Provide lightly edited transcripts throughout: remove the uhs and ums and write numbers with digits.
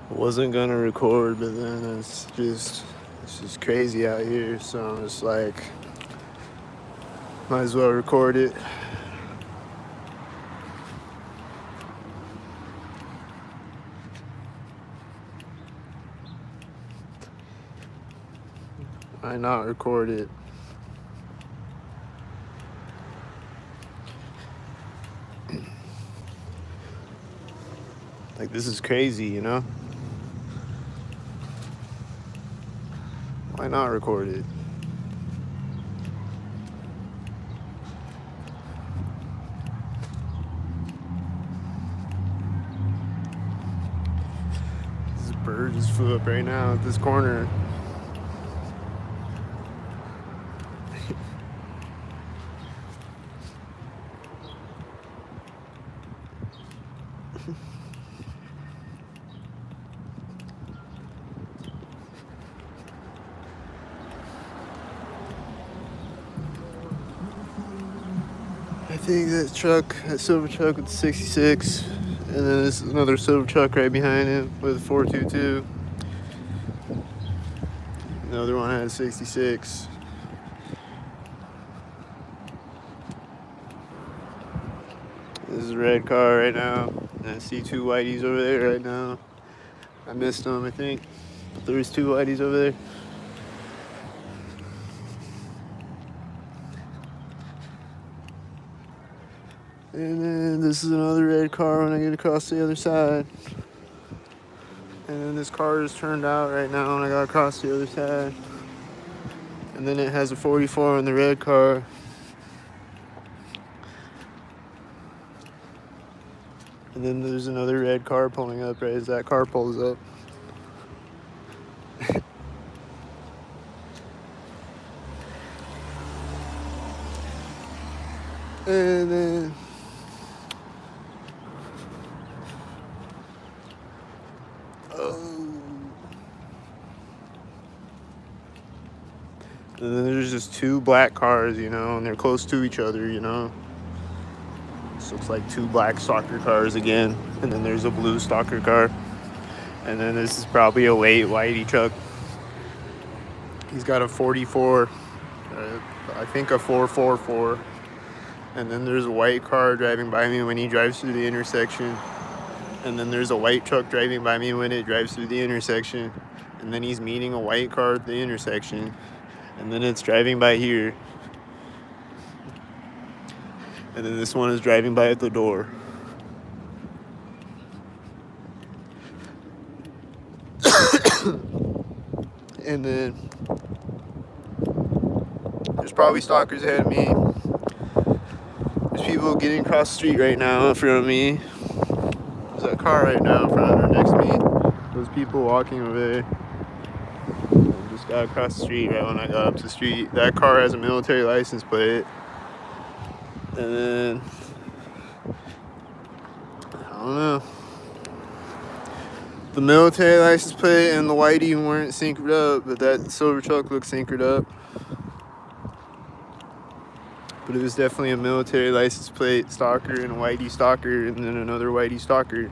I wasn't gonna record, but then it's just crazy out here. So I'm just like, might as well record it. Why not record it? Like, this is crazy, you know? Why not record it? This bird just flew up right now at this corner. I think that silver truck with the 66, and then there's another silver truck right behind it with a 422. Another one had a 66. This is a red car right now. And I see two whiteys over there right now. I missed them, I think. But there's two whiteys over there. And then this is another red car when I get across the other side. And then this car is turned out right now when I got across the other side. And then it has a 44 on the red car. And then there's another red car pulling up right as that car pulls up. And then and then there's just two black cars, you know, and they're close to each other, you know. This looks like two black stalker cars again. And then there's a blue stalker car. And then this is probably a whitey truck. He's got a 44, I think a 444. And then there's a white car driving by me when he drives through the intersection. And then there's a white truck driving by me when it drives through the intersection. And then he's meeting a white car at the intersection. And then it's driving by here. And then this one is driving by at the door. And then there's probably stalkers ahead of me. There's people getting across the street right now in front of me. There's a car right now in front of her next to me. Those people walking over there. I just got across the street right when I got up to the street. That car has a military license plate. And then I don't know. The military license plate and the whitey weren't syncoed up, but that silver truck looked syncoed up. But it was definitely a military license plate stalker and a whitey stalker and then another whitey stalker.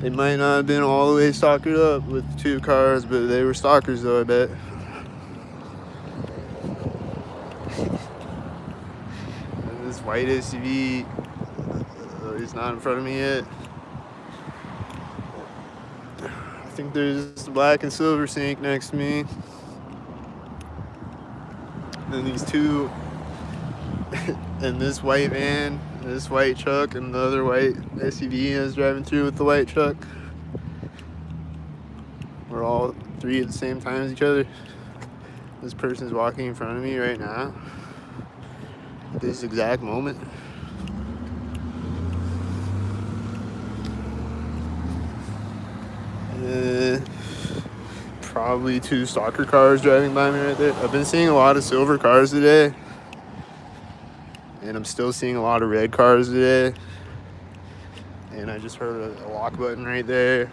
They might not have been all the way stalkered up with two cars, but they were stalkers though, I bet. And this white SUV, he's not in front of me yet. I think there's a black and silver sync next to me. And then these two, and this white van, this white truck, and the other white SUV is driving through with the white truck. We're all three at the same time as each other. This person's walking in front of me right now. At this exact moment. Probably two stalker cars driving by me right there. I've been seeing a lot of silver cars today. And I'm still seeing a lot of red cars today. And I just heard a lock button right there.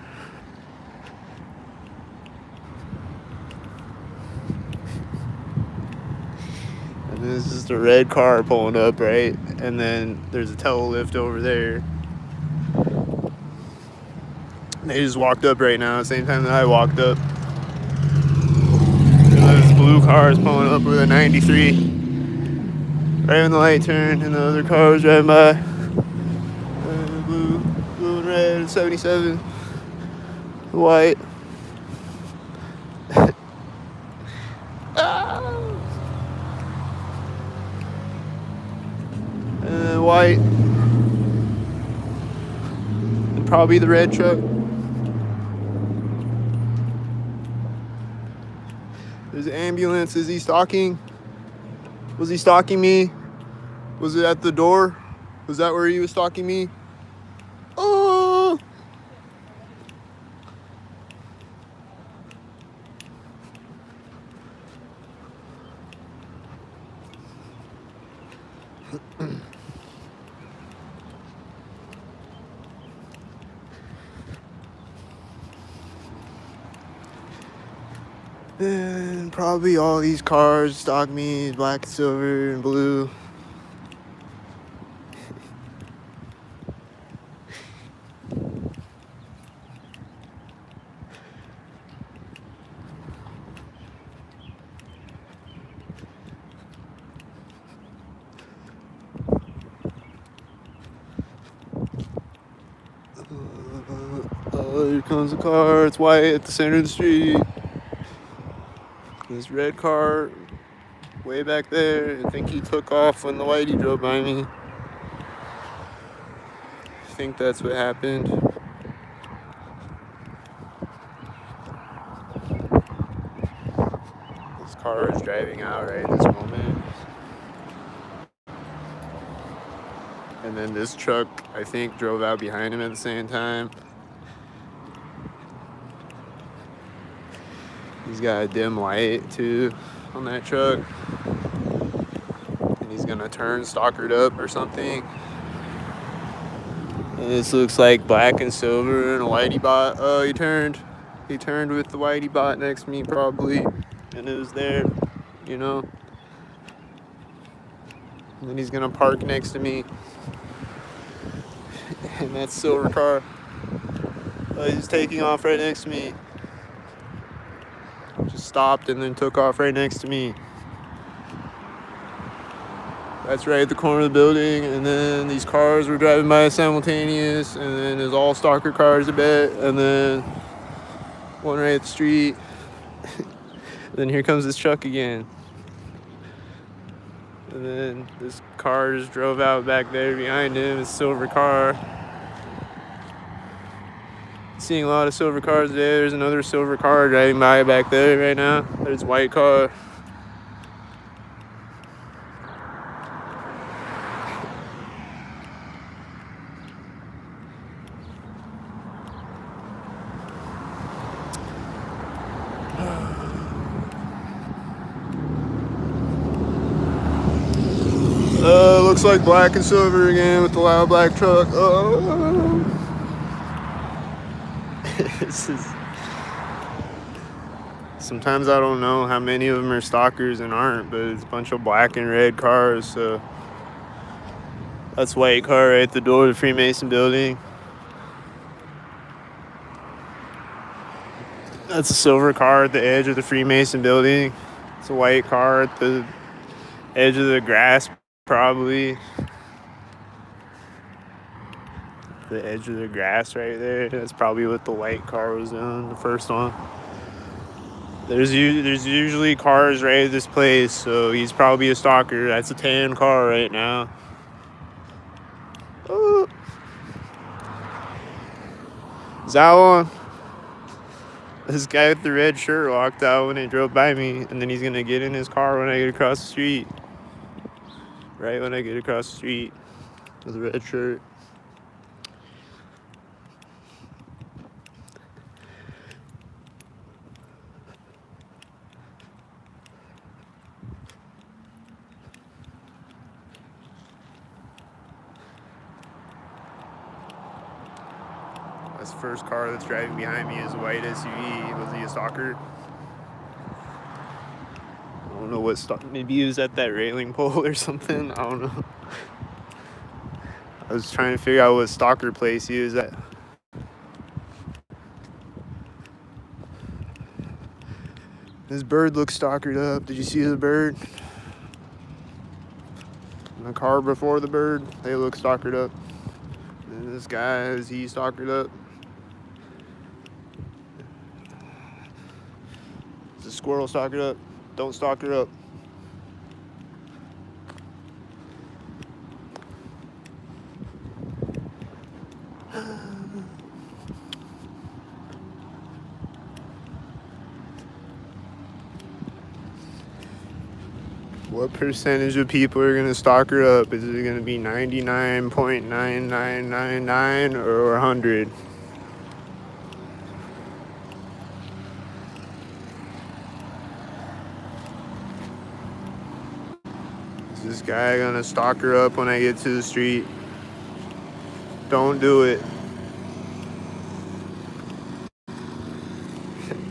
And this is just a red car pulling up, right? And then there's a tail lift over there. They just walked up right now, same time that I walked up. This blue car is pulling up with a 93. Right when the light turned, and the other car was driving by. Blue and red, 77. White. White. And probably the red truck. There's an ambulance. Is he stalking? Was he stalking me? Was it at the door? Was that where he was stalking me? Oh! And probably all these cars stalk me, black, silver, and blue. Here comes a car. It's white at the center of the street. This red car way back there. I think he took off when the whitey drove by me. I think that's what happened. This car is driving out right at this moment. And then this truck, I think, drove out behind him at the same time. He's got a dim light too on that truck. And he's gonna turn stalkered up or something. And this looks like black and silver and a whitey bot. Oh, he turned. He turned with the whitey bot next to me probably. And it was there, you know. And then he's gonna park next to me. And that silver car. Oh, he's taking off right next to me. Just stopped and then took off right next to me. That's right at the corner of the building, and then these cars were driving by simultaneous, and then there's all stalker cars a bit, and then one right at the street. Then here comes this truck again. And then this car just drove out back there behind him, it's a silver car. Seeing a lot of silver cars there. There's another silver car driving by back there right now. There's a white car. Looks like black and silver again with the loud black truck. Oh. This is... Sometimes I don't know how many of them are stalkers and aren't, but it's a bunch of black and red cars. So that's white car right at the door of the Freemason building. That's a silver car at the edge of the Freemason building. It's a white car at the edge of the grass, probably. The edge of the grass right there. That's probably what the white car was doing, the first one. There's usually cars right at this place, so he's probably a stalker. That's a tan car right now. Oh. Is that one? This guy with the red shirt walked out when he drove by me, and then he's gonna get in his car when I get across the street. Right when I get across the street with a red shirt. This first car that's driving behind me is a white SUV. Was he a stalker? I don't know what stalk. Maybe he was at that railing pole or something. I don't know. I was trying to figure out what stalker place he was at. This bird looks stalkered up. Did you see the bird? And the car before the bird, they look stalkered up. And this guy, is he stalkered up? Is the squirrel stalkered up? Don't stalk her up. What percentage of people are going to stalk her up? Is it going to be 99.9999 or 100? Is this guy going to stalk her up when I get to the street? Don't do it.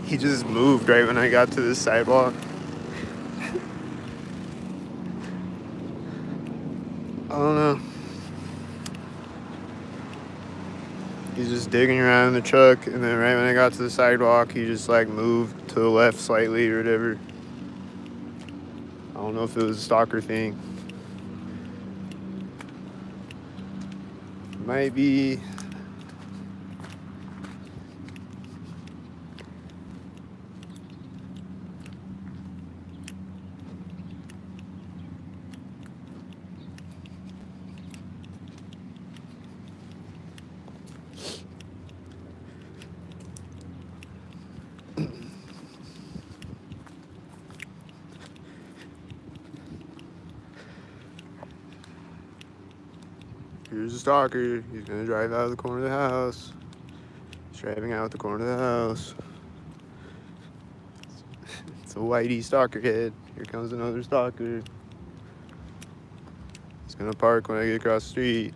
He just moved right when I got to the sidewalk. I don't know. He's just digging around in the truck, and then right when I got to the sidewalk, he just like moved to the left slightly or whatever. I don't know if it was a stalker thing. Might be. Here's a stalker. He's gonna drive out of the corner of the house. He's driving out the corner of the house. It's a whitey stalker head. Here comes another stalker. He's gonna park when I get across the street.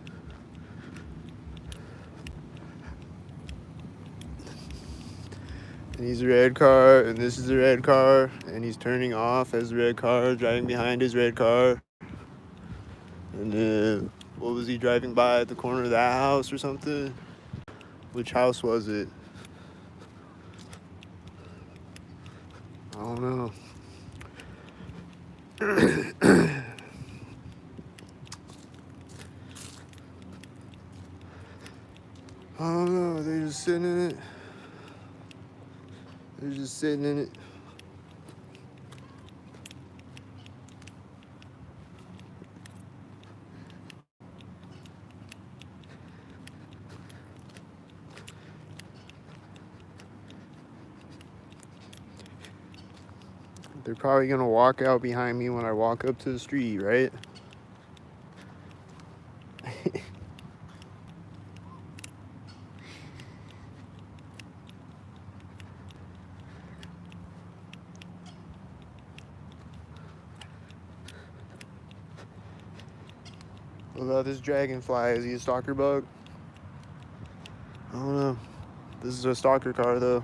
And he's a red car, and this is a red car, and he's turning off as the red car, driving behind his red car. And then, what was he driving by at the corner of that house or something? Which house was it? I don't know. I don't know. They're just sitting in it. They're just sitting in it. They're probably gonna walk out behind me when I walk up to the street, right? What about this dragonfly? Is he a stalker bug? I don't know. This is a stalker car though.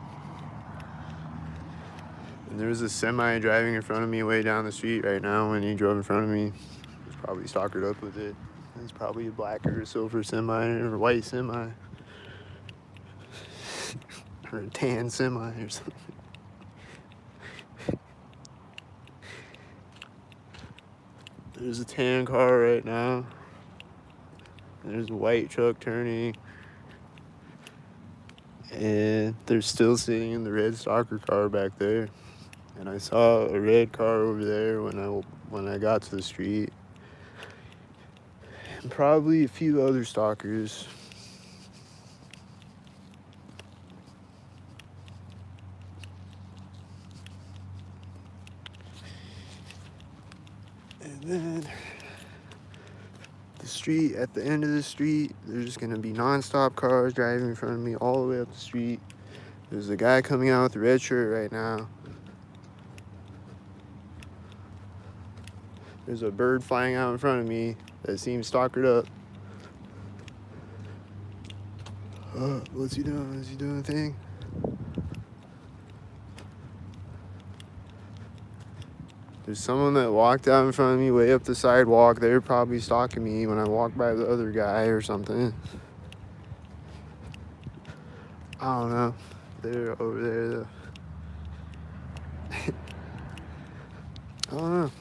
And there was a semi driving in front of me way down the street right now. When he drove in front of me, he was probably stalkered up with it. It's probably a black or a silver semi or a white semi. Or a tan semi or something. There's a tan car right now. There's a white truck turning. And they're still sitting in the red stalker car back there. And I saw a red car over there when I got to the street. And probably a few other stalkers. And then the street, at the end of the street, there's just gonna be non-stop cars driving in front of me all the way up the street. There's a guy coming out with a red shirt right now. There's a bird flying out in front of me that seems stalkered up. What's he doing? Is he doing a thing? There's someone that walked out in front of me way up the sidewalk. They were probably stalking me when I walked by the other guy or something. I don't know. They're over there though. I don't know.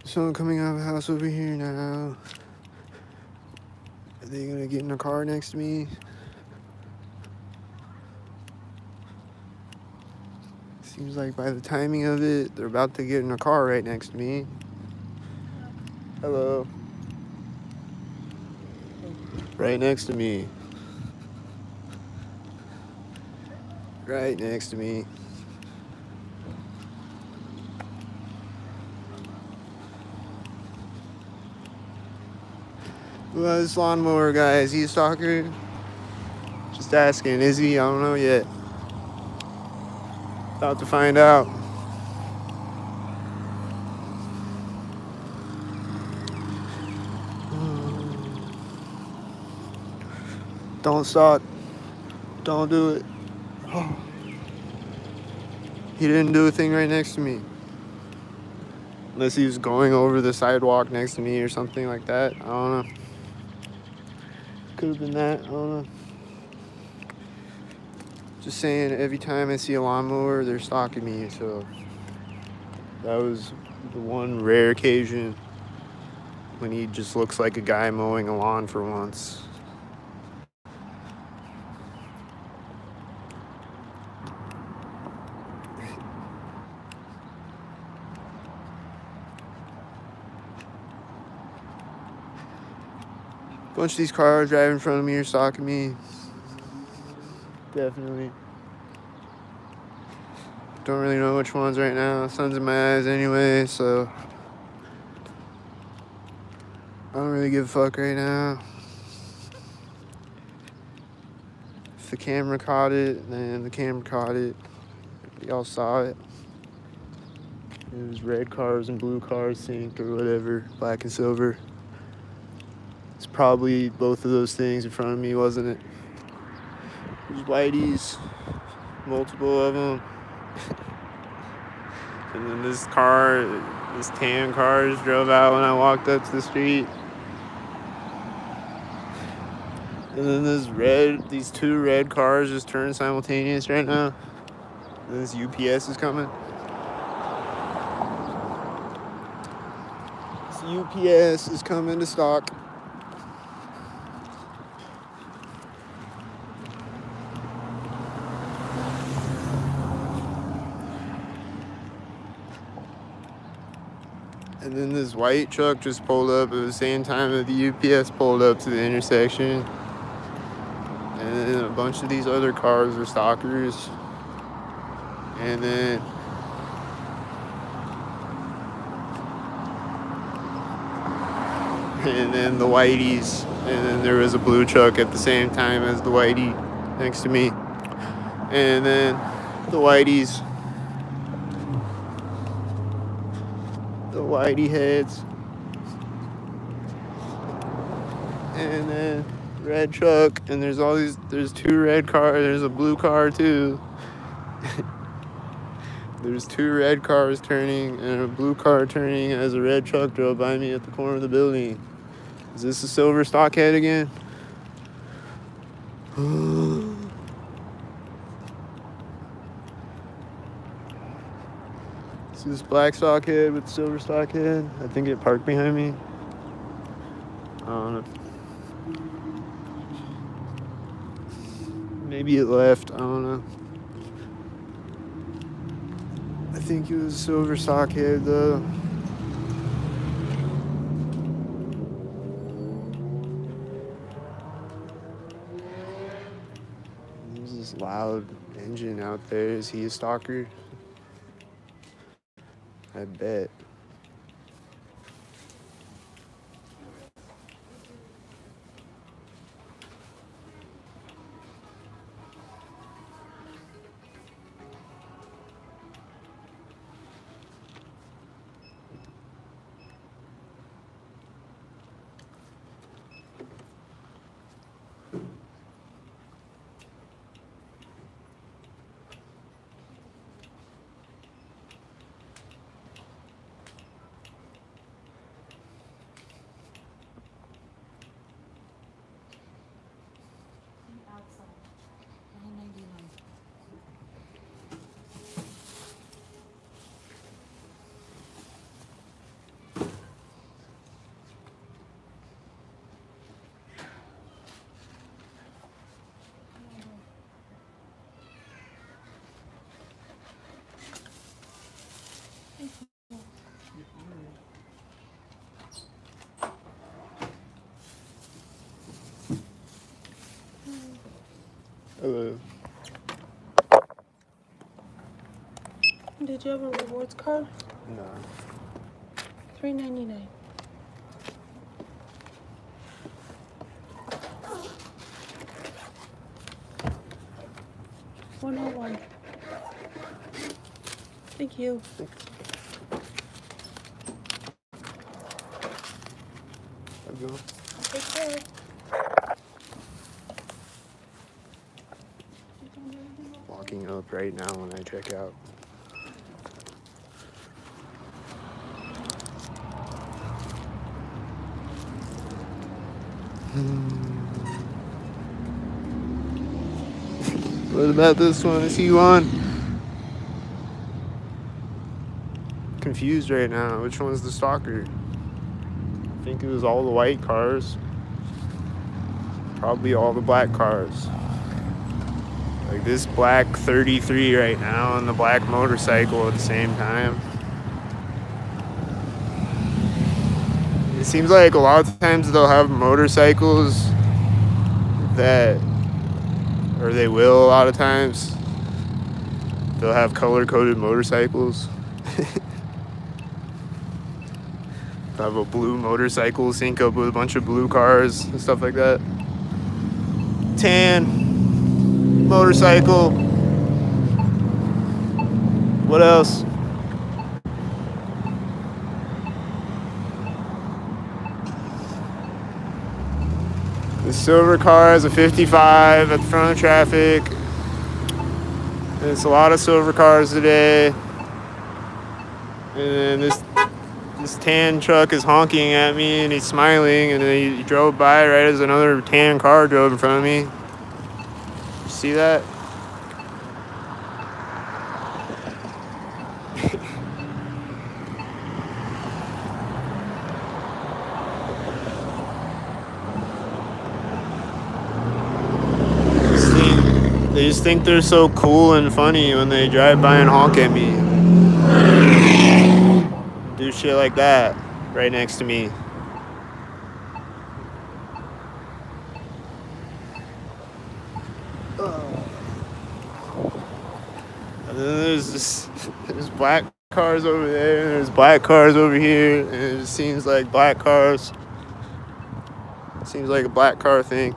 Someone coming out of the house over here now. Are they gonna get in a car next to me? Seems like by the timing of it, they're about to get in a car right next to me. Hello. Right next to me. Right next to me. Well, this lawnmower guy, is he a stalker? Just asking, is he? I don't know yet. About to find out. Don't stalk. Don't do it. He didn't do a thing right next to me. Unless he was going over the sidewalk next to me or something like that. I don't know. Could have been that. I don't know. Just saying, every time I see a lawnmower, they're stalking me. So that was the one rare occasion when he just looks like a guy mowing a lawn for once. Bunch of these cars driving in front of me are stalking me. Definitely. Don't really know which ones right now. Sun's in my eyes anyway, so I don't really give a fuck right now. If the camera caught it, then the camera caught it. Y'all saw it. It was red cars and blue cars synced or whatever, black and silver. It's probably both of those things in front of me, wasn't it? There's whiteys, multiple of them. And then this tan car just drove out when I walked up to the street. And then these two red cars just turned simultaneous right now. And this UPS is coming. This UPS is coming to stock. And then this white truck just pulled up at the same time that the UPS pulled up to the intersection. And then a bunch of these other cars are stalkers. And then the whiteys. And then there was a blue truck at the same time as the whitey next to me. And then the whiteys. The whitey heads. And then red truck. And there's two red cars. There's a blue car too. There's two red cars turning and a blue car turning as a red truck drove by me at the corner of the building. Is this a silver stockhead again? Is this black stockhead with silver stockhead? I think it parked behind me. I don't know. Maybe it left. I don't know. I think it was silver stockhead though. There's this loud engine out there. Is he a stalker? I bet. Hello. Did you have a rewards card? No. $3.99. $101. Thank you. Take care. Walking up right now when I check out. What about this one? Is he on? Confused right now. Which one's the stalker? I think it was all the white cars. Probably all the black cars. Like this black 33 right now and the black motorcycle at the same time. It seems like a lot of times they'll have motorcycles that, or they will a lot of times, they'll have color-coded motorcycles. They'll have a blue motorcycle sync up with a bunch of blue cars and stuff like that. Tan motorcycle. What else? The silver car has a 55 at the front of traffic. And it's a lot of silver cars today. And then this tan truck is honking at me and he's smiling, and then he drove by right as another tan car drove in front of me. You see that? They just think they're so cool and funny when they drive by and honk at me. Do shit like that right next to me. And then there's black cars over there, and there's black cars over here, and it just seems like black cars. It seems like a black car thing.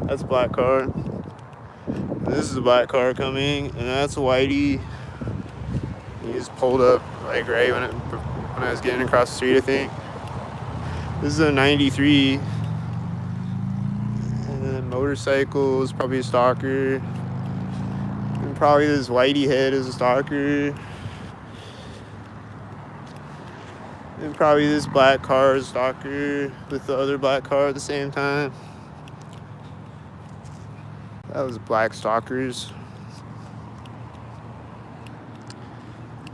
That's a black car. And this is a black car coming, and that's Whitey. He just pulled up like right when I was getting across the street, I think. This is a 93. And then motorcycle is probably a stalker. And probably this Whitey head is a stalker. And probably this black car is a stalker with the other black car at the same time. That was black stalkers.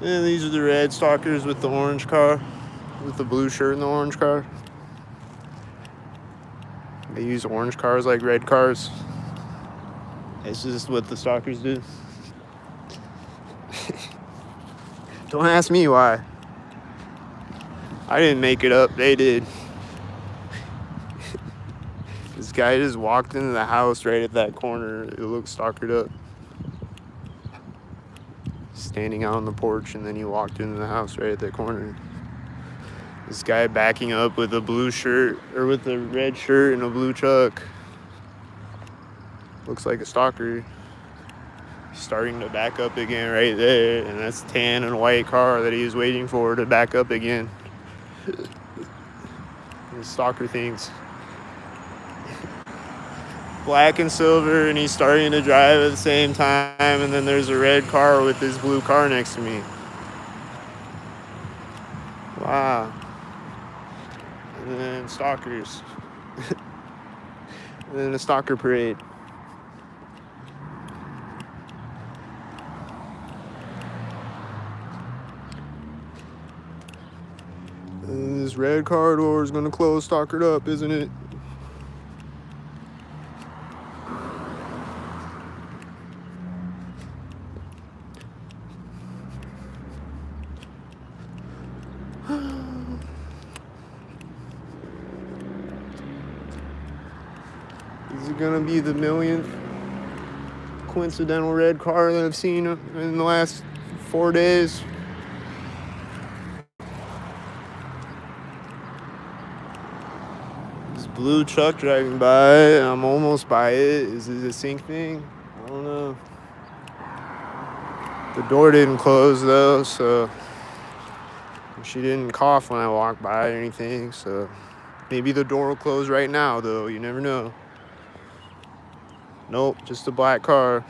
And these are the red stalkers with the orange car, with the blue shirt and the orange car. They use orange cars like red cars. It's just what the stalkers do. Don't ask me why. I didn't make it up, they did. This guy just walked into the house right at that corner. It looks stalkered up. Standing out on the porch, and then he walked into the house right at that corner. This guy backing up with a blue shirt, or with a red shirt and a blue truck. Looks like a stalker. Starting to back up again right there, and that's tan and white car that he was waiting for to back up again. The stalker things. Black and silver, and he's starting to drive at the same time, and then there's a red car with this blue car next to me. Wow. And then stalkers. And then a stalker parade. And this red car door is gonna close stalkered up, isn't it? This is is gonna be the millionth coincidental red car that I've seen in the last 4 days. This blue truck driving by, I'm almost by it. Is it a sync thing? I don't know. The door didn't close though, so she didn't cough when I walked by or anything, so maybe the door will close right now though, you never know. Nope, just a black car.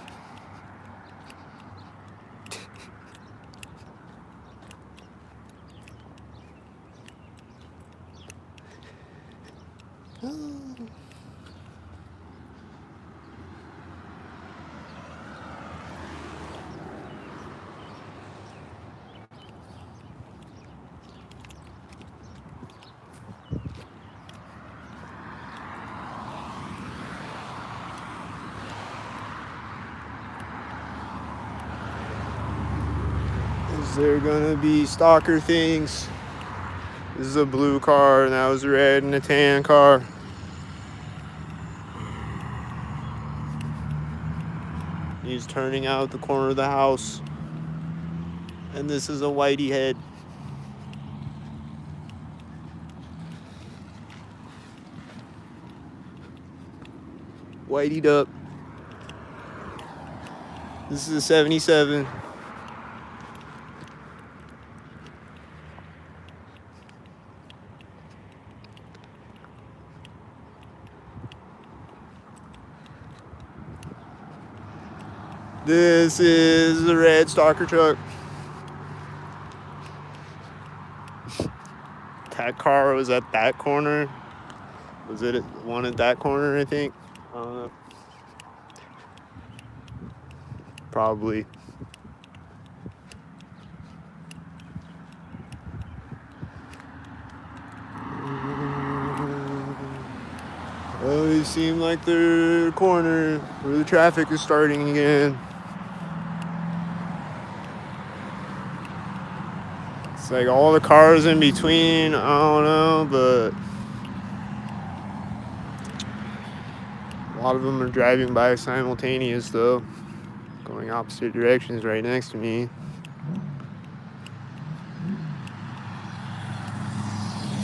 Is there gonna be stalker things? This is a blue car, and that was a red and a tan car. He's turning out the corner of the house. And this is a whitey head. Whiteyed up. This is a 77. This is the red stalker truck. That car was at that corner. Was it one at that corner, I think? I don't know. Probably. Oh, they seem like they're corner where the traffic is starting again. It's like all the cars in between, I don't know, but a lot of them are driving by simultaneous though, going opposite directions right next to me.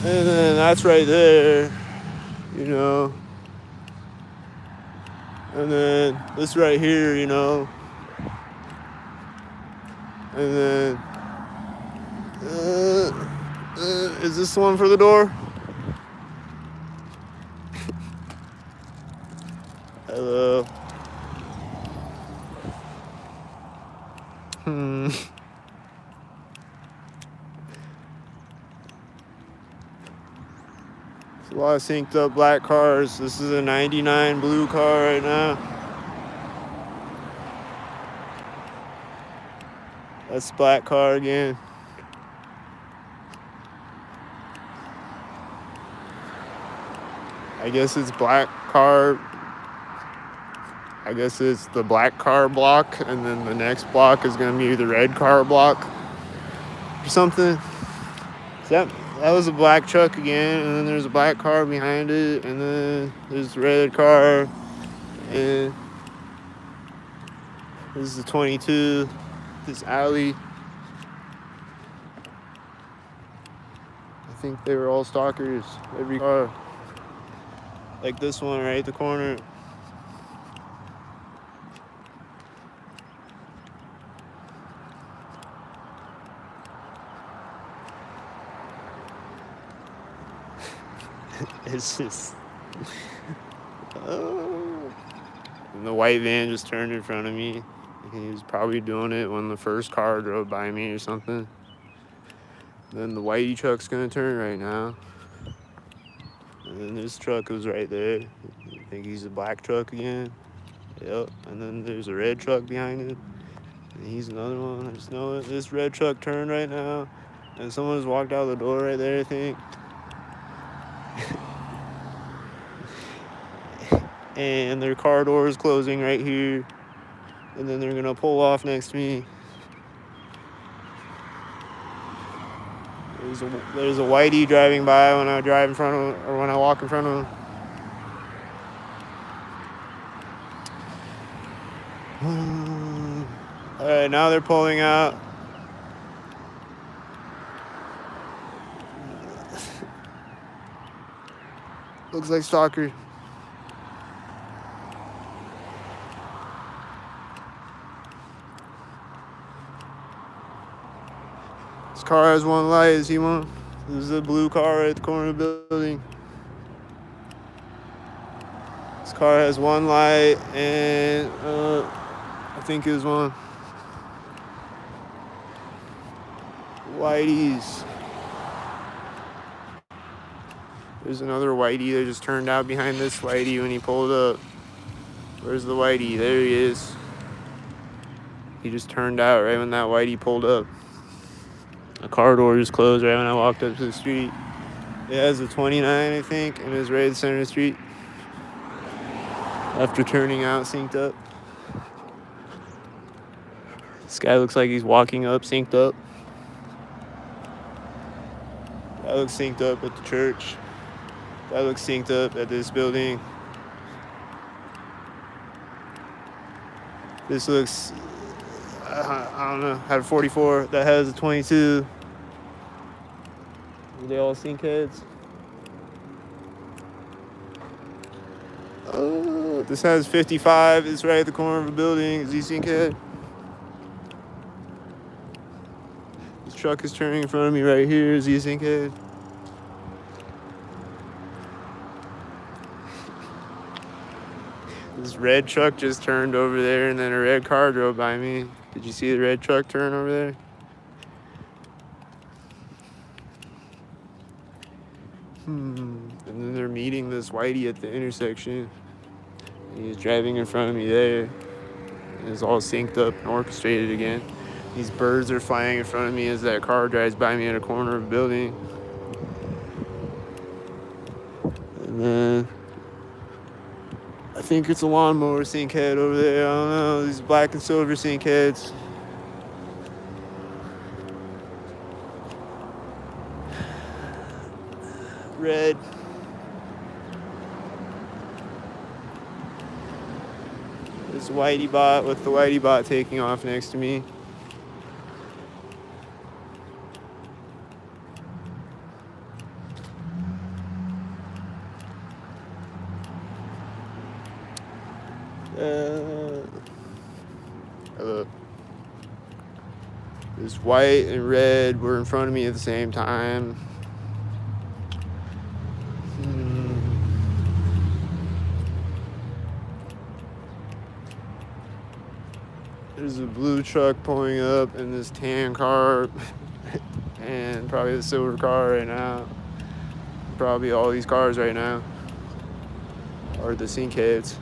And then that's right there, you know. And then this right here, you know. And then, is this the one for the door? Hello. There's a lot of synced up black cars. This is a 99 blue car right now. That's black car again. I guess it's black car. I guess it's the black car block, and then the next block is gonna be the red car block or something. That was a black truck again, and then there's a black car behind it, and then there's the red car, and this is the 22, this alley. I think they were all stalkers, every car. Like this one right at the corner. It's just, oh. And the white van just turned in front of me. He was probably doing it when the first car drove by me or something. Then the whitey truck's gonna turn right now. And then this truck was right there. I think he's a black truck again. Yep. And then there's a red truck behind him. And he's another one. I just know it. This red truck turned right now. And someone just walked out the door right there, I think. And their car door is closing right here. And then they're gonna pull off next to me. There's a whitey driving by when I drive in front of him, or when I walk in front of him. Alright, now they're pulling out. Looks like stalker. This car has one light. Is he one? This is a blue car at the corner of the building. This car has one light, and I think it was one. Whiteys. There's another whitey that just turned out behind this whitey when he pulled up. Where's the whitey? There he is. He just turned out right when that whitey pulled up. The car door just closed right when I walked up to the street. It has a 29, I think, and it's right at the center of the street. After turning out, synced up. This guy looks like he's walking up, synced up. That looks synced up at the church. That looks synced up at this building. This looks, I don't know, had a 44. That has a 22. Are they all sync heads? Oh, this has 55. It's right at the corner of a building. Is he sync head? This truck is turning in front of me right here. Is he a sync head? This red truck just turned over there, and then a red car drove by me. Did you see the red truck turn over there? And then they're meeting this whitey at the intersection. He's driving in front of me there. And it's all synced up and orchestrated again. These birds are flying in front of me as that car drives by me at a corner of a building. And then I think it's a lawnmower sync head over there. I don't know. These black and silver sync heads. Red. This whitey bot with the whitey bot taking off next to me. Look. This white and red were in front of me at the same time. There's a blue truck pulling up in this tan car and probably the silver car right now. Probably all these cars right now are the sync heads.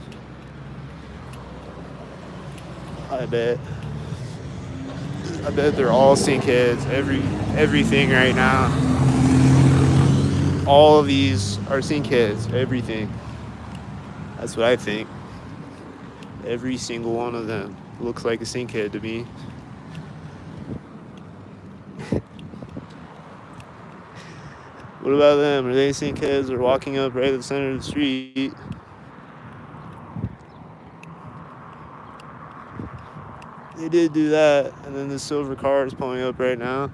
I bet they're all sync heads. Everything right now. All of these are sync heads. Everything. That's what I think. Every single one of them looks like a sync head to me. What about them? Are they sync heads or walking up right at the center of the street? They did do that, and then the silver car is pulling up right now.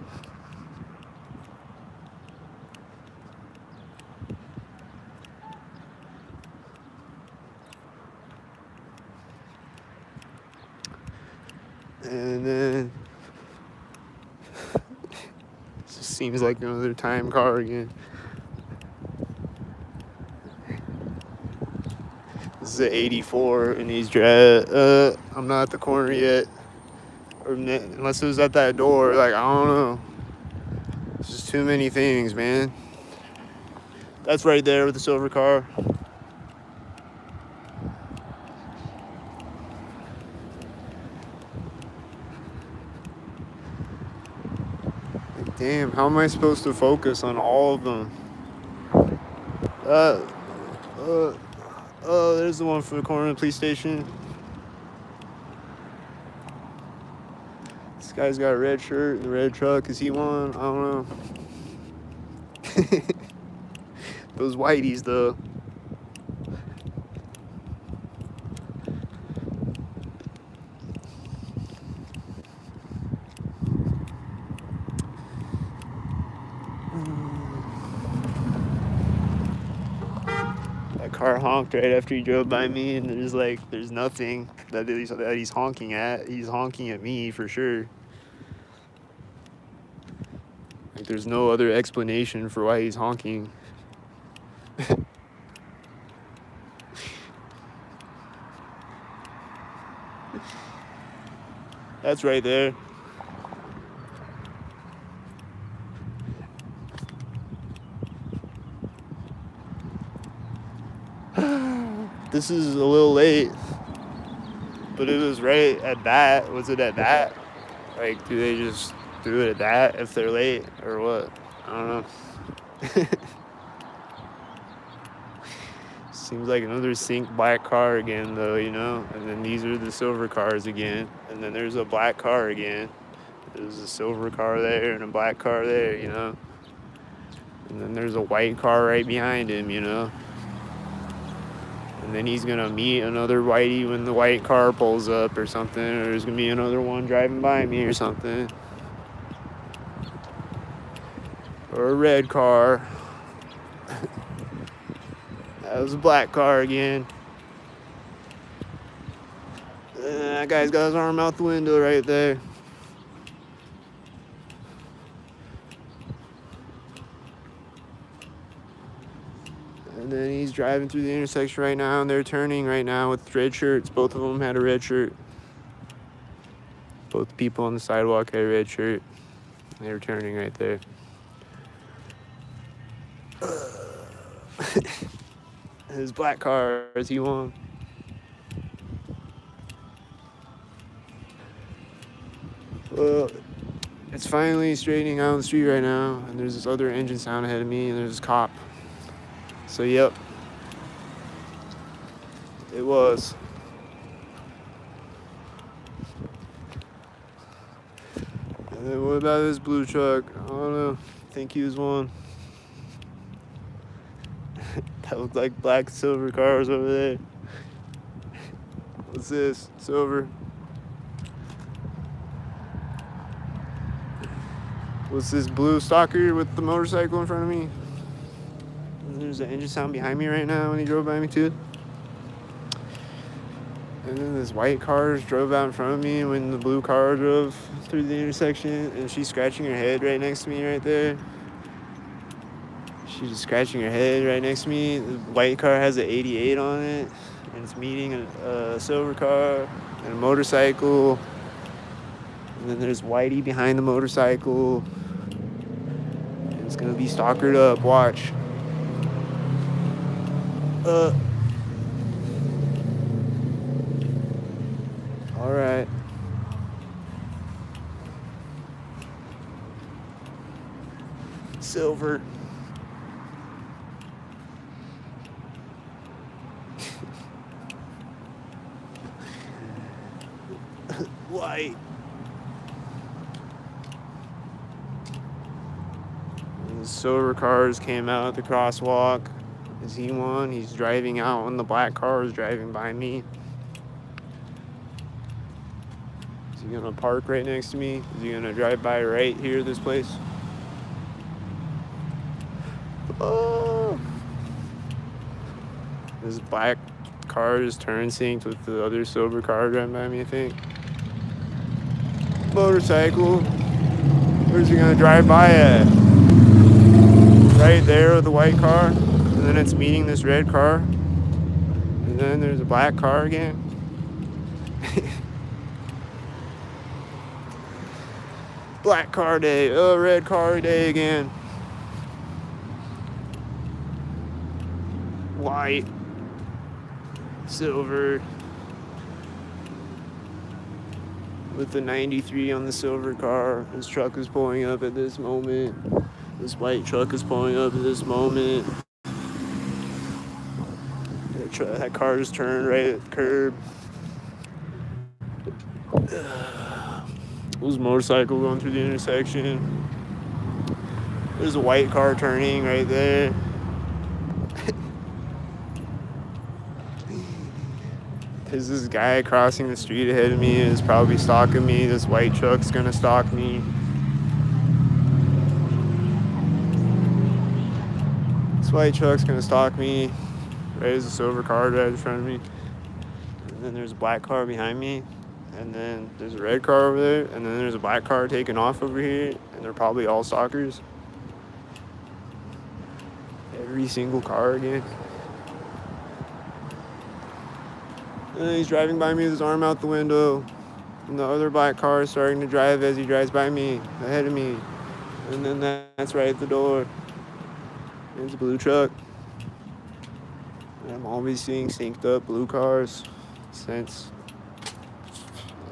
And then it just seems like another time car again. This is an 84, and he's I'm not at the corner yet. Or unless it was at that door, like, I don't know. It's just too many things, man. That's right there with the silver car. Like, damn, how am I supposed to focus on all of them? There's the one for the corner of the police station. This guy's got a red shirt and a red truck. Is he one? I don't know. Those whiteys, though. car honked right after he drove by me, and there's nothing that he's honking at. He's honking at me for sure. Like, there's no other explanation for why he's honking. That's right there. This is a little late, but it was right at that. Was it at that? Like, do they just do it at that if they're late or what? I don't know. Seems like another sync black car again, though, you know? And then these are the silver cars again. And then there's a black car again. There's a silver car there and a black car there, you know? And then there's a white car right behind him, you know? And then he's gonna meet another whitey when the white car pulls up or something, or there's gonna be another one driving by me or something. Or a red car. That was a black car again. That guy's got his arm out the window right there. And then he's driving through the intersection right now, and they're turning right now with red shirts. Both of them had a red shirt. Both people on the sidewalk had a red shirt. They were turning right there. His black car, as he won. Well, it's finally straightening out on the street right now, and there's this other engine sound ahead of me, and there's this cop. So, yep. It was. And then what about this blue truck? I don't know. I think he was one. That looked like black and silver cars over there. What's this? Silver. What's this blue stalker with the motorcycle in front of me? And there's an engine sound behind me right now when he drove by me too. And then this white car drove out in front of me when the blue car drove through the intersection, and she's scratching her head right next to me right there. She's just scratching her head right next to me. The white car has an 88 on it, and it's meeting a silver car and a motorcycle. And then there's Whitey behind the motorcycle. And it's gonna be stalkered up. Watch. All right. Silver. White. And the silver cars came out at the crosswalk. Is he one? He's driving out when the black car is driving by me. Is he gonna park right next to me? Is he gonna drive by right here, this place? Oh! This black car just turn synced with the other silver car driving by me, I think. Motorcycle. Where's he gonna drive by at? Right there with the white car. And then it's meeting this red car. And then there's a black car again. Black car day. Oh, red car day again. White. Silver. With the 93 on the silver car. This truck is pulling up at this moment. This white truck is pulling up at this moment. That car just turned right at the curb. There's a motorcycle going through the intersection. There's a white car turning right there. There's this guy crossing the street ahead of me and is probably stalking me. This white truck's gonna stalk me. This white truck's gonna stalk me There's a silver car right in front of me. And then there's a black car behind me. And then there's a red car over there. And then there's a black car taking off over here. And they're probably all stalkers. Every single car again. And then he's driving by me with his arm out the window. And the other black car is starting to drive as he drives by me, ahead of me. And then that's right at the door. There's a blue truck. And I'm always seeing synced up blue cars since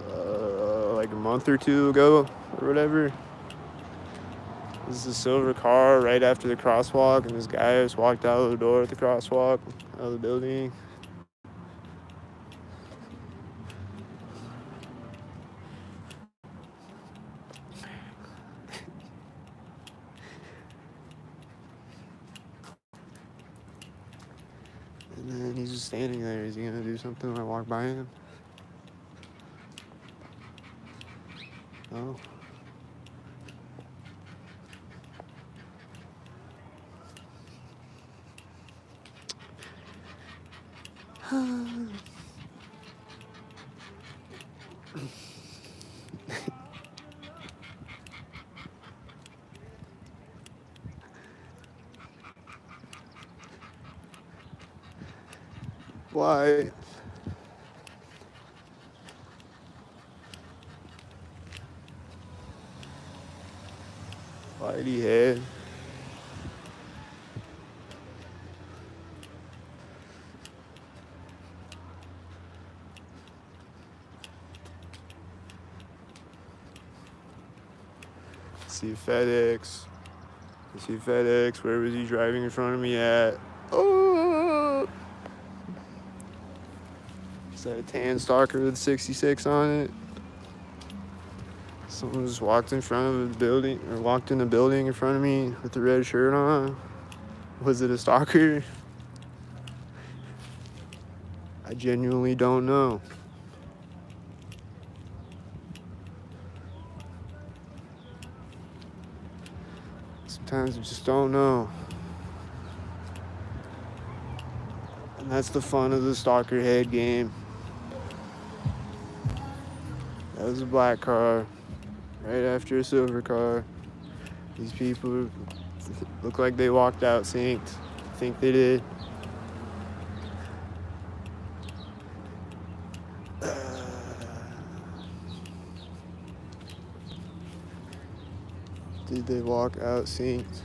like a month or two ago or whatever. This is a silver car right after the crosswalk, and this guy just walked out of the door at the crosswalk, out of the building. And then he's just standing there. Is he gonna do something when I walk by him? No. Why? Whitey head. See FedEx. See FedEx. Where was he driving in front of me at? Oh! Is that a tan stalker with 66 on it? Someone just walked in front of a building, or walked in the building in front of me with the red shirt on. Was it a stalker? I genuinely don't know. Sometimes I just don't know. And that's the fun of the stalker head game. That was a black car, right after a silver car. These people look like they walked out synced. I think they did. Did they walk out synced?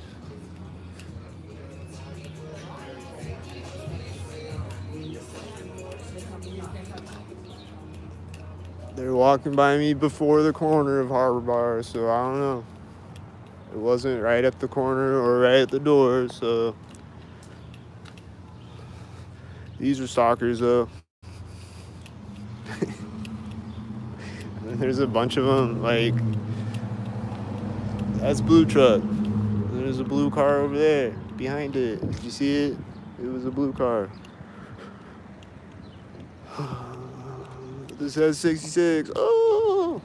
They're walking by me before the corner of Harbor Bar, so I don't know. It wasn't right at the corner or right at the door, so these are stalkers though. And there's a bunch of them, like, that's blue truck. There's a blue car over there behind it. Did you see it? It was a blue car. This has 66. Oh!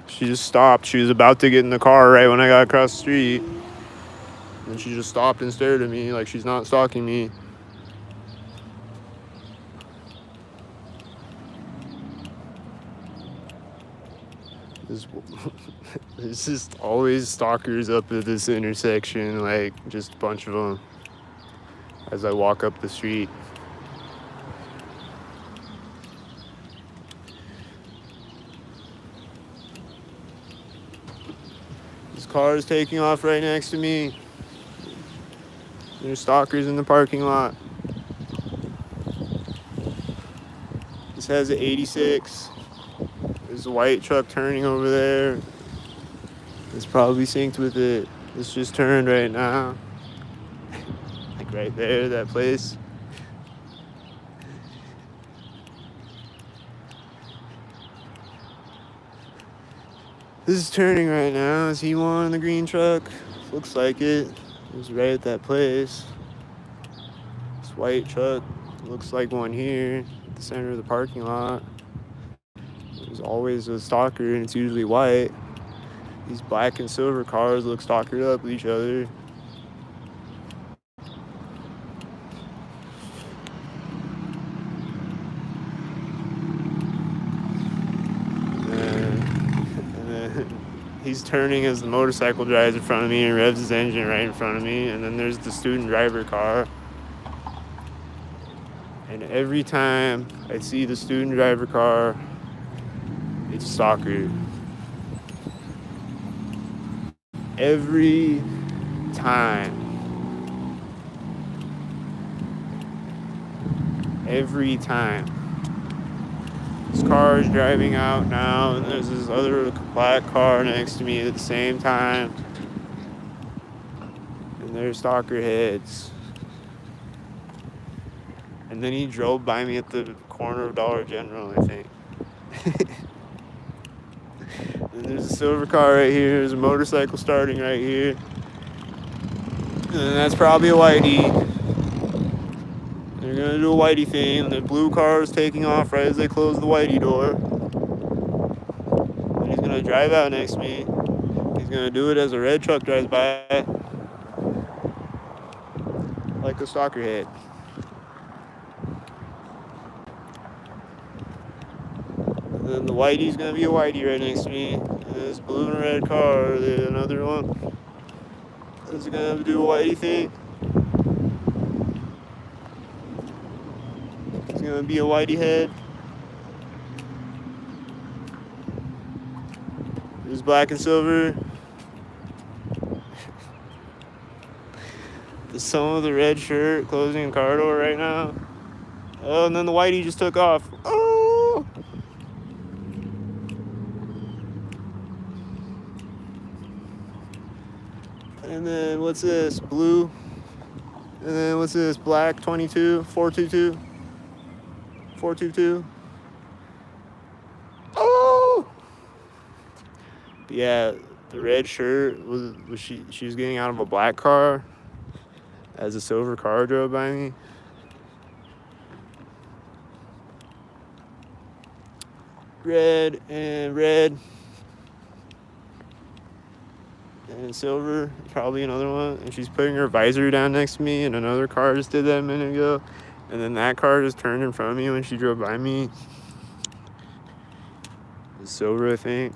She just stopped. She was about to get in the car right when I got across the street. And she just stopped and stared at me like she's not stalking me. There's just always stalkers up at this intersection, like just a bunch of them as I walk up the street. This car is taking off right next to me. There's stalkers in the parking lot. This has an 86. There's a white truck turning over there. It's probably synced with it. It's just turned right now. Like right there, that place. This is turning right now. Is he one in the green truck? Looks like it. It was right at that place. This white truck looks like one here at the center of the parking lot. There's always a stalker, and it's usually white. These black and silver cars look stalkered up with each other. he's turning as the motorcycle drives in front of me and revs his engine right in front of me. And then there's the student driver car. And every time I see the student driver car, it's stalker. Every time. Every time. This car is driving out now, and there's this other black car next to me at the same time. And they're stalker heads. And then he drove by me at the corner of Dollar General, I think. And there's a silver car right here. There's a motorcycle starting right here. And that's probably a whitey. They're gonna do a whitey thing. And the blue car is taking off right as they close the whitey door. And he's gonna drive out next to me. He's gonna do it as a red truck drives by. Like a stalker head. And then the whitey's gonna be a whitey right next to me. And this blue and red car, another one. Is gonna do a whitey thing. It's gonna be a whitey head. There's black and silver. There's some of the red shirt closing the car door right now. Oh, and then the whitey just took off. Oh! And then what's this? Blue. And then what's this? Black 22, 422. 422. Oh! Yeah, the red shirt was she was getting out of a black car as a silver car drove by me. Red and silver, probably another one. And she's putting her visor down next to me, and another car just did that a minute ago. And then that car just turned in front of me when she drove by me. It's silver, I think.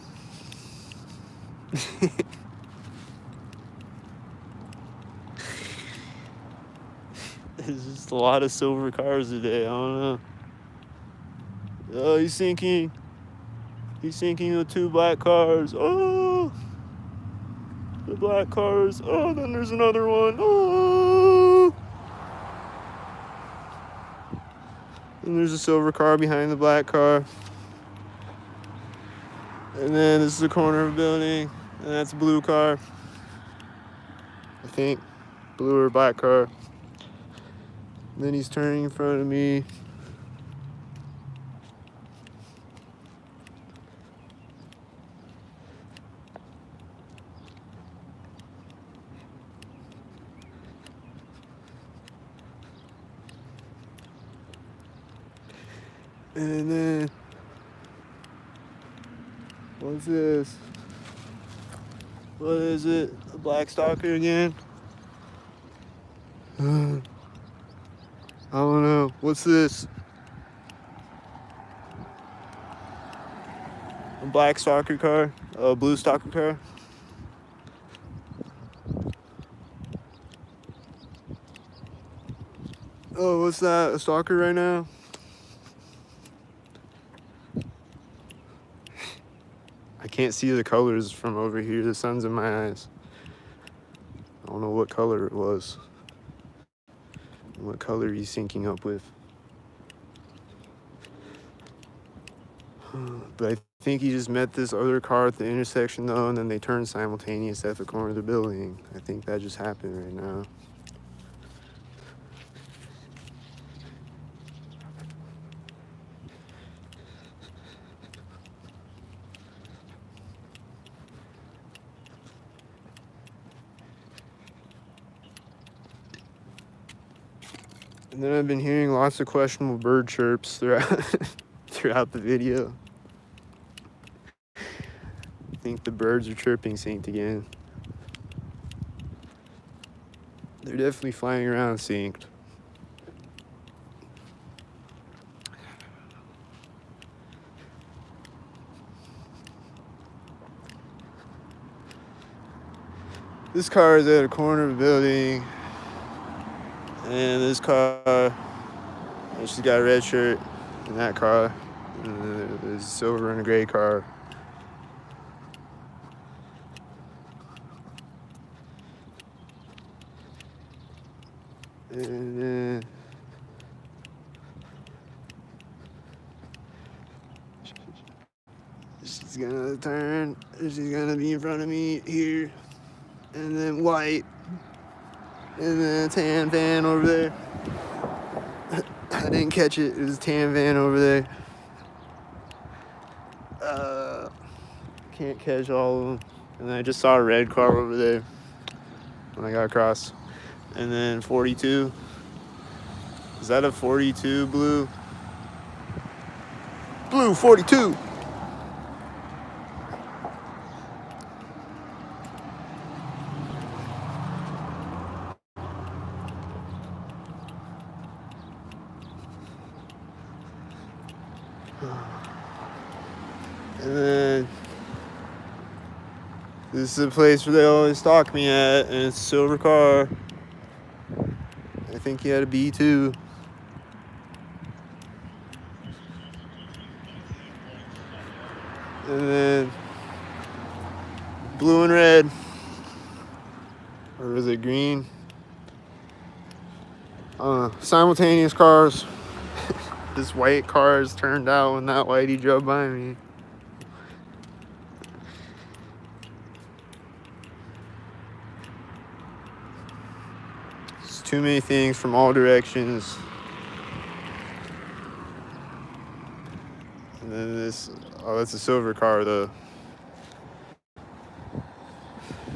There's just a lot of silver cars today. I don't know. Oh, he's sinking. He's sinking with two black cars. Oh, the black cars. Oh, then there's another one. Oh. And there's a silver car behind the black car. And then this is the corner of a building. And that's a blue car. I think. Blue or black car. And then he's turning in front of me. And then, what's this? What is it? A black stalker again? I don't know. What's this? A black stalker car? A blue stalker car? Oh, what's that? A stalker right now? I can't see the colors from over here. The sun's in my eyes. I don't know what color it was. What color he's syncing up with. But I think he just met this other car at the intersection though, and then they turned simultaneous at the corner of the building. I think that just happened right now. And then I've been hearing lots of questionable bird chirps throughout the video. I think the birds are chirping synced again. They're definitely flying around synced. This car is at a corner of a building, and this car, and she's got a red shirt in that car, and there's a silver and a gray car. And then she's gonna turn, she's gonna be in front of me here, and then white, and then a tan van over there. I didn't catch it, it was a tan van over there. Can't catch all of them. And then I just saw a red car over there when I got across. And then 42. Is that a 42 blue? Blue 42. And then this is the place where they always stalk me at, and it's a silver car. I think he had a B2. And then blue and red. Or was it green? Simultaneous cars. This white car is turned out when that whitey drove by me. It's too many things from all directions. And then this, oh, that's a silver car though.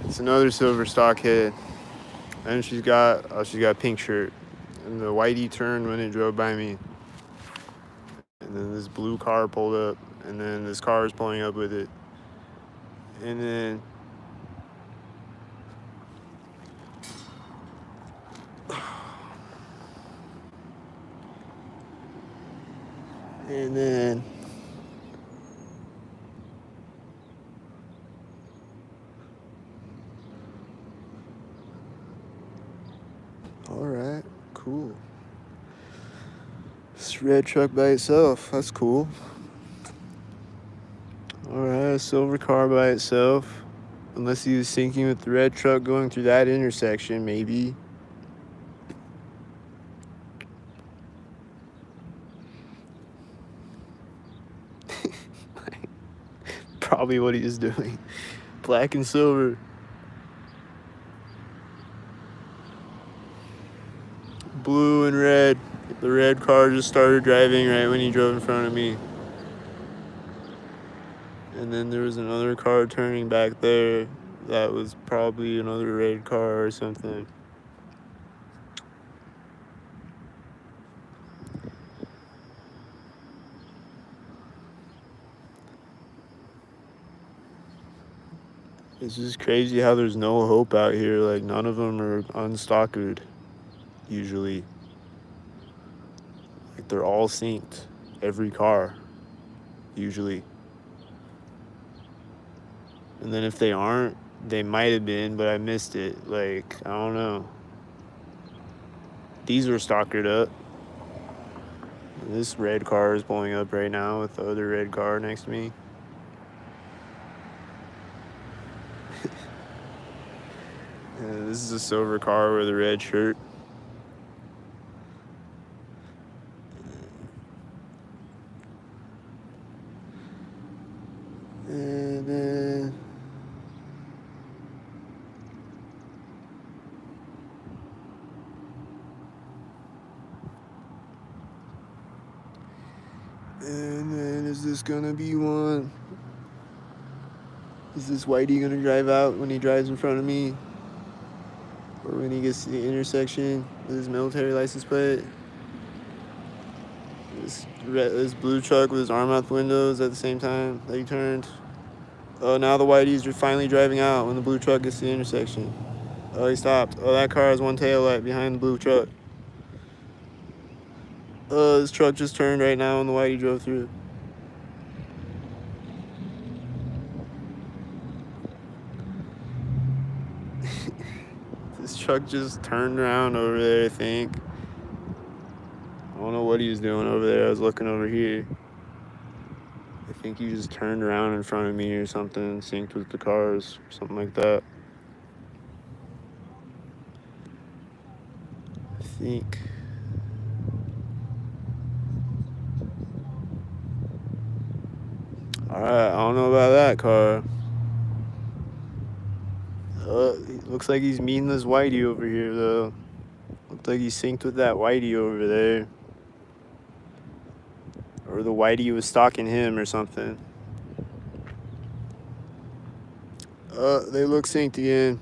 It's another silver stockhead. And she's got a pink shirt. And the whitey turned when it drove by me. And then this blue car pulled up, and then this car is pulling up with it. And then all right, cool. This red truck by itself, that's cool. All right, a silver car by itself. Unless he was syncing with the red truck going through that intersection, maybe. Probably what he is doing. Black and silver. Blue and red. The red car just started driving right when he drove in front of me. And then there was another car turning back there. That was probably another red car or something. It's just crazy how there's no hope out here. Like, none of them are unstalkered, usually. Like, they're all synced. Every car, usually. And then if they aren't, they might have been, but I missed it. Like, I don't know. These were stalkered up. This red car is pulling up right now with the other red car next to me. This is a silver car with a red shirt. And then is this gonna be one? Is this whitey gonna drive out when he drives in front of me? Or when he gets to the intersection with his military license plate? This blue truck with his arm out the windows at the same time that he turned. Oh, now the whitey's finally driving out when the blue truck gets to the intersection. Oh, he stopped. Oh, that car has one tail light behind the blue truck. Oh, this truck just turned right now when the whitey drove through. truck just turned around over there, I think. I don't know what he was doing over there. I was looking over here. I think he just turned around in front of me or something, synced with the cars, something like that. I think. Alright, I don't know about that car. Looks like he's meeting this whitey over here, though. Looks like he's synced with that whitey over there. Or the whitey was stalking him or something. They look synced again.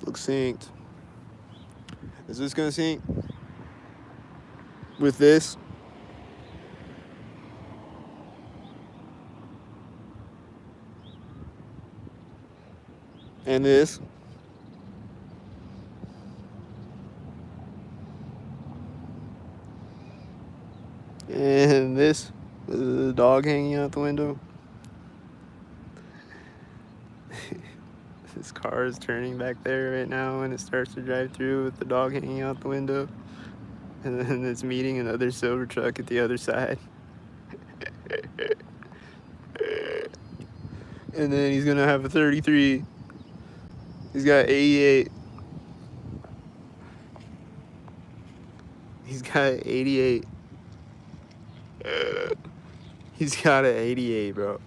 Look synced. Is this gonna sync? With this? And this? And this? With the dog hanging out the window? This car is turning back there right now when it starts to drive through with the dog hanging out the window. And then it's meeting another silver truck at the other side. And then he's gonna have a 33. He's got 88. He's got 88. He's got an 88, bro.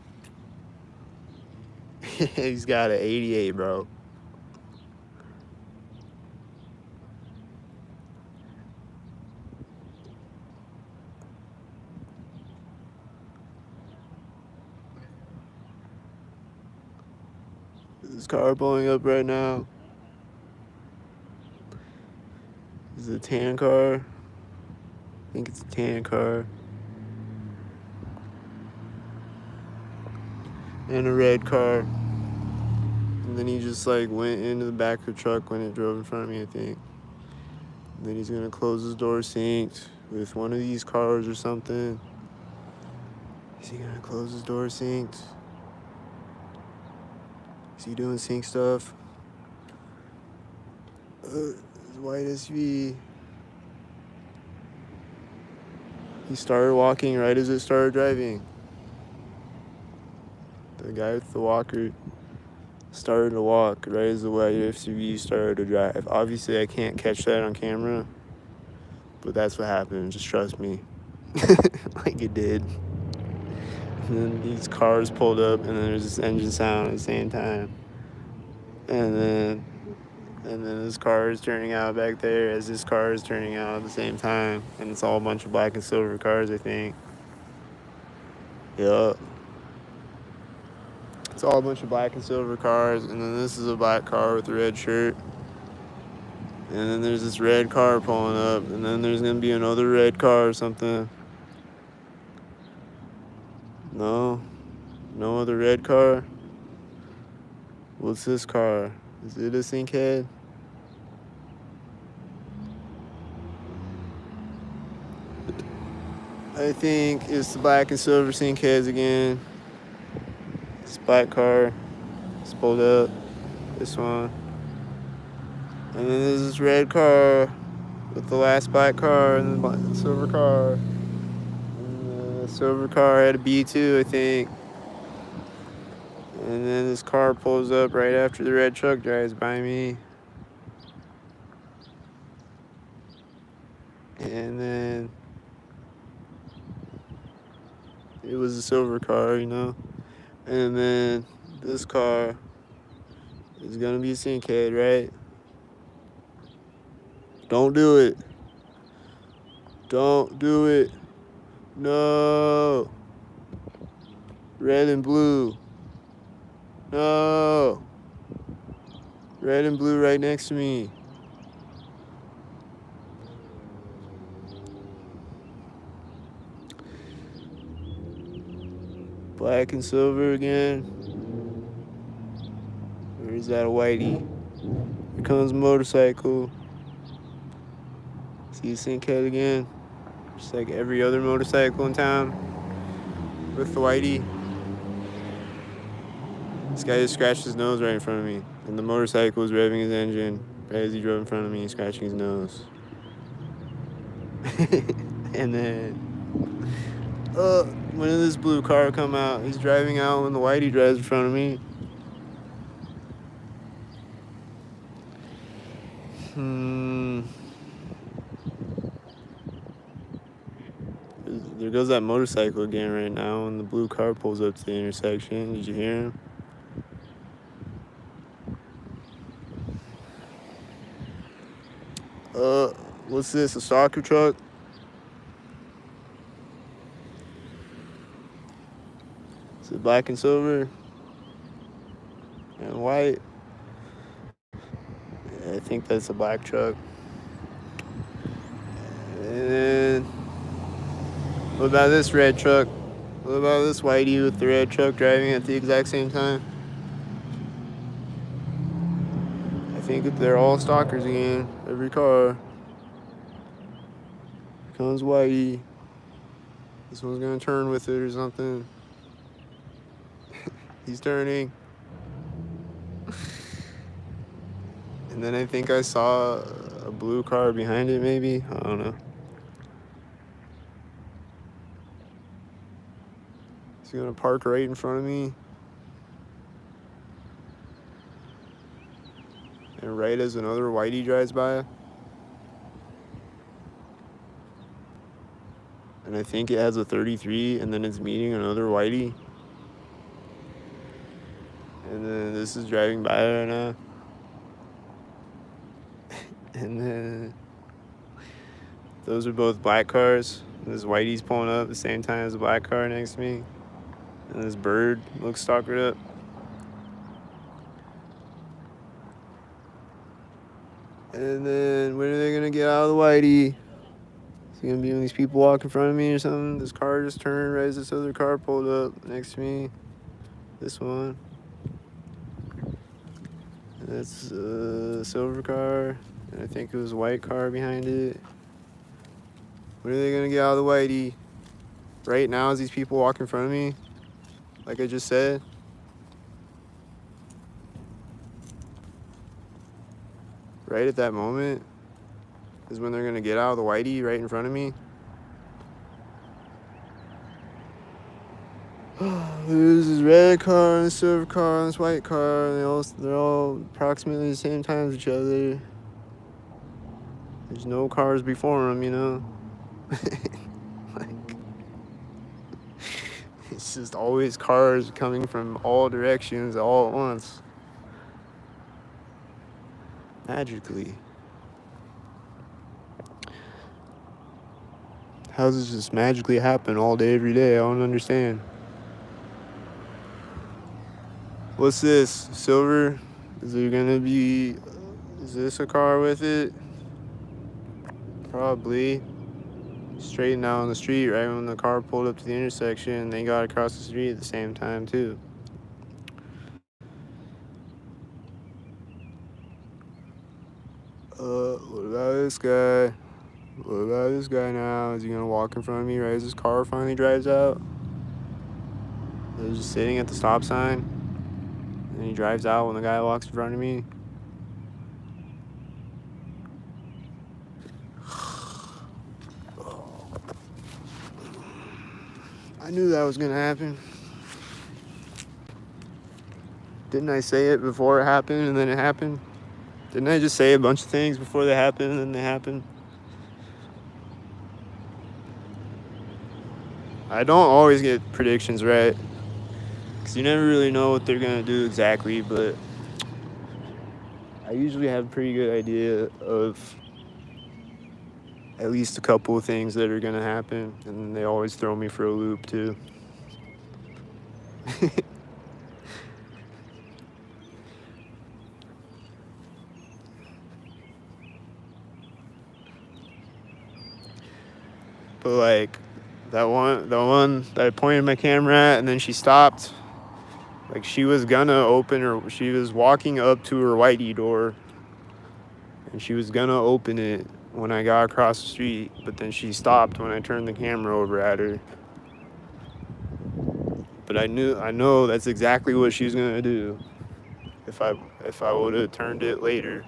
He's got an 88, bro. This car pulling up right now. This is a tan car. I think it's a tan car. And a red car. And then he just like went into the back of the truck when it drove in front of me, I think. And then he's gonna close his door synced with one of these cars or something. Is he gonna close his door synced? Is he doing sync stuff? White SUV. He started walking right as it started driving. The guy with the walker started to walk right as the white SUV started to drive. Obviously, I can't catch that on camera, but that's what happened. Just trust me. Like it did. And then these cars pulled up, and then there's this engine sound at the same time. And then this car is turning out back there as this car is turning out at the same time. And it's all a bunch of black and silver cars, I think. Yup. It's all a bunch of black and silver cars. And then this is a black car with a red shirt. And then there's this red car pulling up. And then there's going to be another red car or something. No other red car. What's this car? Is it a sink head? I think it's the black and silver sink heads again. This black car is pulled up. This one. And then there's this red car with the last black car and the black and silver car. And the silver car had a B2, I think. And then this car pulls up right after the red truck drives by me. And then it was a silver car, you know. And then this car is gonna be a sinkhead, right? Don't do it. Don't do it. No. Red and blue. No. Red and blue right next to me. Black and silver again. Or is that a whitey? Here comes a motorcycle. See a sinkhead again? Just like every other motorcycle in town. with the whitey. This guy just scratched his nose right in front of me. And the motorcycle was revving his engine right as he drove in front of me, scratching his nose. And then, when did this blue car come out? He's driving out when the whitey drives in front of me. There goes that motorcycle again right now when the blue car pulls up to the intersection. Did you hear him? What's this? A soccer truck? Is it black and silver? And white? Yeah, I think that's a black truck. And then, what about this red truck? What about this whitey with the red truck driving at the exact same time? I think they're all stalkers again. Every car. Here comes whitey. This one's gonna turn with it or something. He's turning. And then I think I saw a blue car behind it, maybe. I don't know. He's gonna park right in front of me. And right as another whitey drives by. And I think it has a 33, and then it's meeting another whitey. And then this is driving by right now. And then those are both black cars. This whitey's pulling up at the same time as the black car next to me. And this bird looks stalkered up. And then when are they gonna get out of the whitey? Is it gonna be when these people walk in front of me or something? This car just turned right as this other car pulled up next to me. This one. And that's a silver car. And I think it was a white car behind it. When are they gonna get out of the whitey? Right now as these people walk in front of me? Like I just said. Right at that moment is when they're gonna get out of the whitey right in front of me. There's this red car and this silver car and this white car, and they're all approximately the same time as each other. There's no cars before them, you know? Like, it's just always cars coming from all directions all at once. Magically. How does this just magically happen all day, every day? I don't understand. What's this? Silver? Is this a car with it? Probably. Straight down the street right when the car pulled up to the intersection. They got across the street at the same time too. What about this guy? What about this guy now? Is he gonna walk in front of me right as his car finally drives out? He's just sitting at the stop sign. And he drives out when the guy walks in front of me. I knew that was gonna happen. Didn't I say it before it happened and then it happened? Didn't I just say a bunch of things before they happened and then they happened? I don't always get predictions right. Because you never really know what they're gonna do exactly, but I usually have a pretty good idea of at least a couple of things that are gonna happen, and they always throw me for a loop too. But like the one that I pointed my camera at and then she stopped. Like she was walking up to her whitey door and she was gonna open it when I got across the street, but then she stopped when I turned the camera over at her. But I know that's exactly what she's gonna do. If I would have turned it later.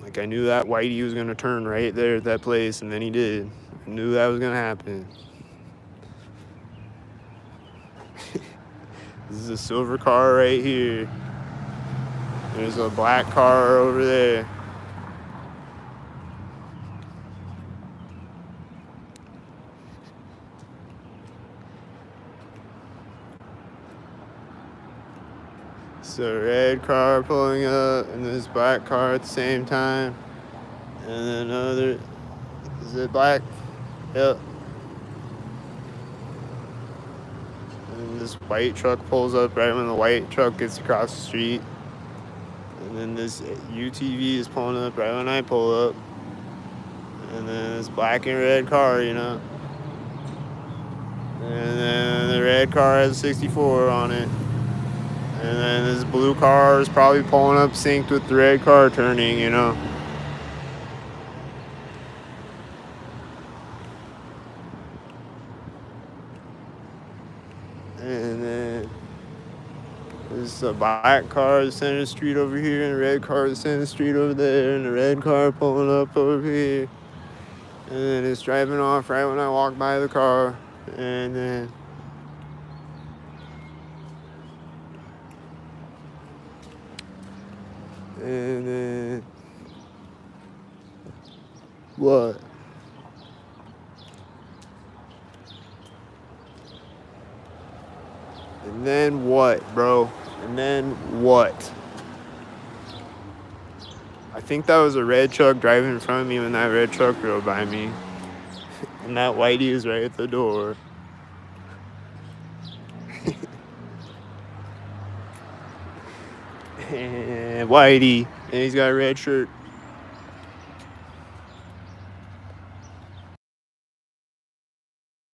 Like I knew that Whitey was gonna turn right there at that place, and then he did. I knew that was gonna happen. This is a silver car right here. There's a black car over there. It's a red car pulling up, and this black car at the same time. And then another. Is it black? Yep. And this white truck pulls up right when the white truck gets across the street. And then this UTV is pulling up right when I pull up. And then this black and red car, you know. And then the red car has a 64 on it. And then this blue car is probably pulling up synced with the red car turning, you know. And then there's a black car at the center of the street over here, and a red car at the center of the street over there, and a red car pulling up over here. And then it's driving off right when I walk by the car. And then what? And then what, bro? And then what? I think that was a red truck driving in front of me when that red truck drove by me. And that Whitey is right at the door. And Whitey. And he's got a red shirt.